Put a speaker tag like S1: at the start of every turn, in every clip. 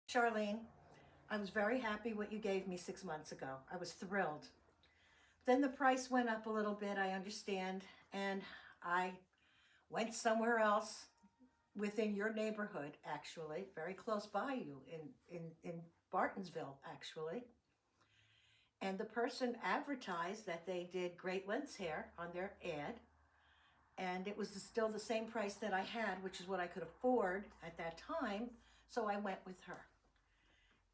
S1: Charlene, I was very happy what you gave me 6 months ago. I was thrilled. Then the price went up a little bit, I understand, and I went somewhere else within your neighborhood, actually, very close by you in Bartonsville, actually. And the person advertised that they did great lengths hair on their ad, and it was still the same price that I had, which is what I could afford at that time, so I went with her.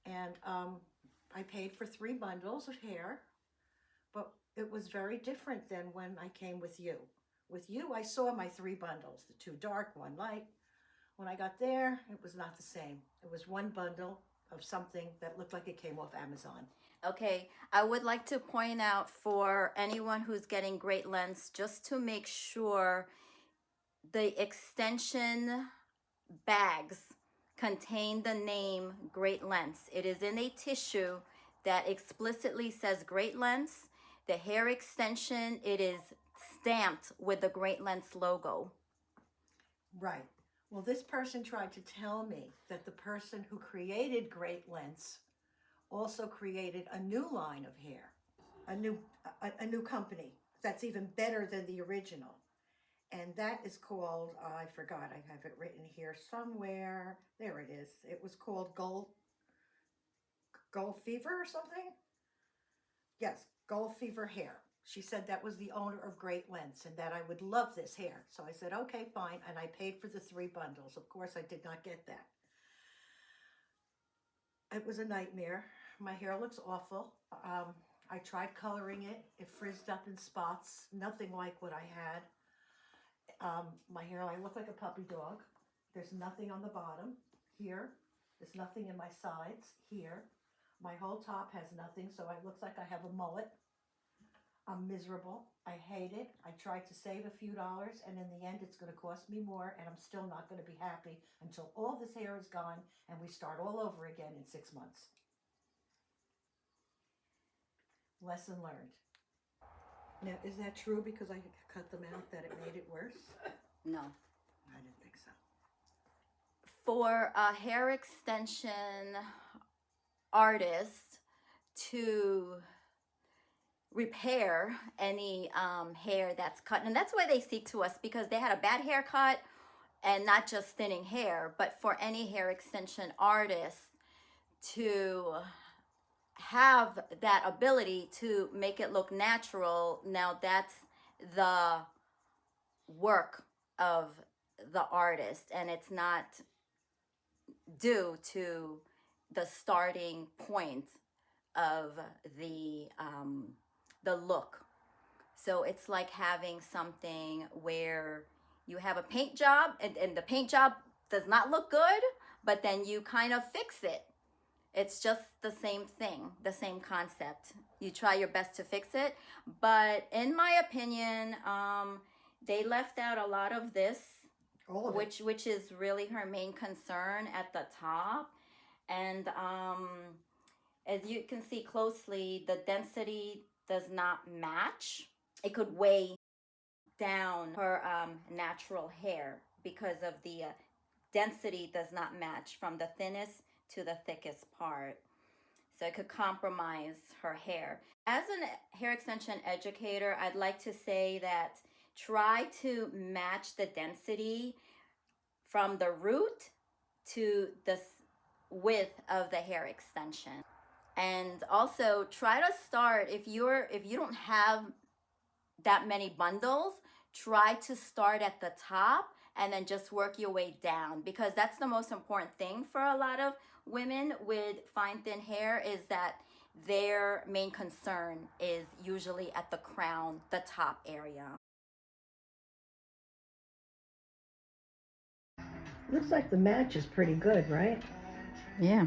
S1: And I paid for 3 bundles of hair, but it was very different than when I came with you. With you, I saw my 3 bundles, the 2 dark, 1 light. When I got there, it was not the same. It was 1 bundle of something that looked like it came off Amazon.
S2: Okay, I would like to point out for anyone who's getting great lengths, just to make sure the extension bags contain the name Great Lengths. It is in a tissue that explicitly says Great Lengths. The hair extension, it is stamped with the Great Lengths logo.
S1: Right. Well, this person tried to tell me that the person who created Great Lengths also created a new line of hair, a new company that's even better than the original. And that is called, I forgot, I have it written here somewhere. There it is. It was called Gold Fever or something? Yes, Gold Fever Hair. She said that was the owner of Great Lengths and that I would love this hair. So I said, okay, fine. And I paid for the 3 bundles. Of course, I did not get that. It was a nightmare. My hair looks awful. I tried coloring it. It frizzed up in spots. Nothing like what I had. My hair, I look like a puppy dog. There's nothing on the bottom here. There's nothing in my sides here. My whole top has nothing, so it looks like I have a mullet. I'm miserable. I hate it. I tried to save a few dollars, and in the end, it's going to cost me more, and I'm still not going to be happy until all this hair is gone and we start all over again in 6 months. Lesson learned. Now, is that true because I cut them out that it made it worse?
S2: No.
S1: I didn't think so.
S2: For a hair extension artist to repair any hair that's cut, and that's why they seek to us, because they had a bad haircut, and not just thinning hair, but for any hair extension artist to have that ability to make it look natural. Now that's the work of the artist, and it's not due to the starting point of the look. So it's like having something where you have a paint job, and the paint job does not look good, but then you kind of fix it. It's just the same thing, the same concept. You try your best to fix it. But in my opinion, they left out a lot of this,
S1: All of it.
S2: which is really her main concern at the top. And as you can see closely, the density does not match. It could weigh down her natural hair because of the density does not match from the thinnest to the thickest part. So it could compromise her hair. As a hair extension educator, I'd like to say that try to match the density from the root to the width of the hair extension. And also try to start, if you don't have that many bundles, try to start at the top and then just work your way down, because that's the most important thing for a lot of women with fine thin hair, is that their main concern is usually at the crown, the top area.
S1: Looks like the match is pretty good, right?
S2: Yeah.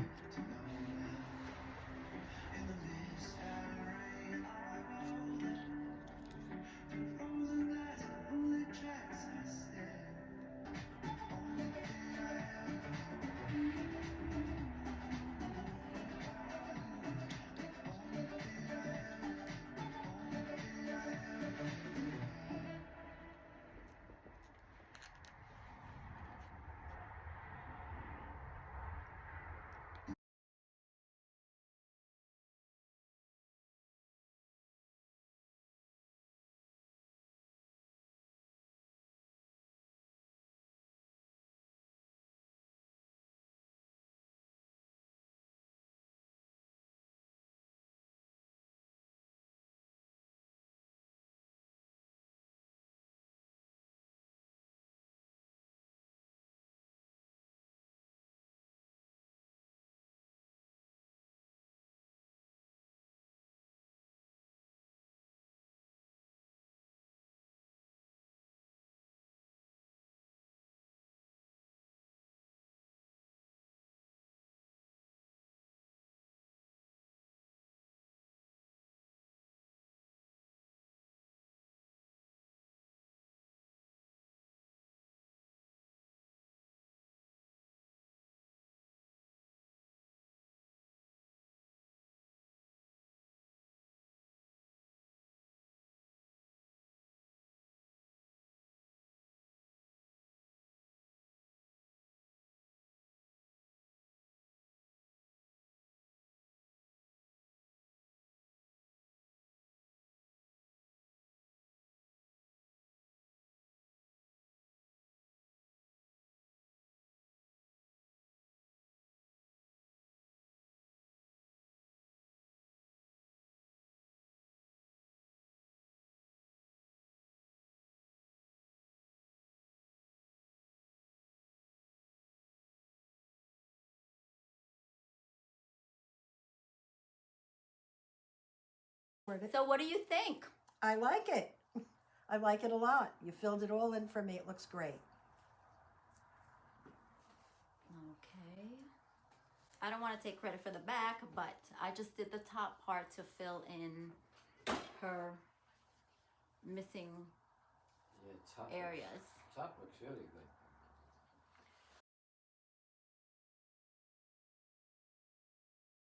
S2: So what do you think?
S1: I like it. I like it a lot. You filled it all in for me. It looks great.
S2: Okay. I don't want to take credit for the back, but I just did the top part to fill in her missing
S3: Yeah, top
S2: areas.
S3: Top looks really good.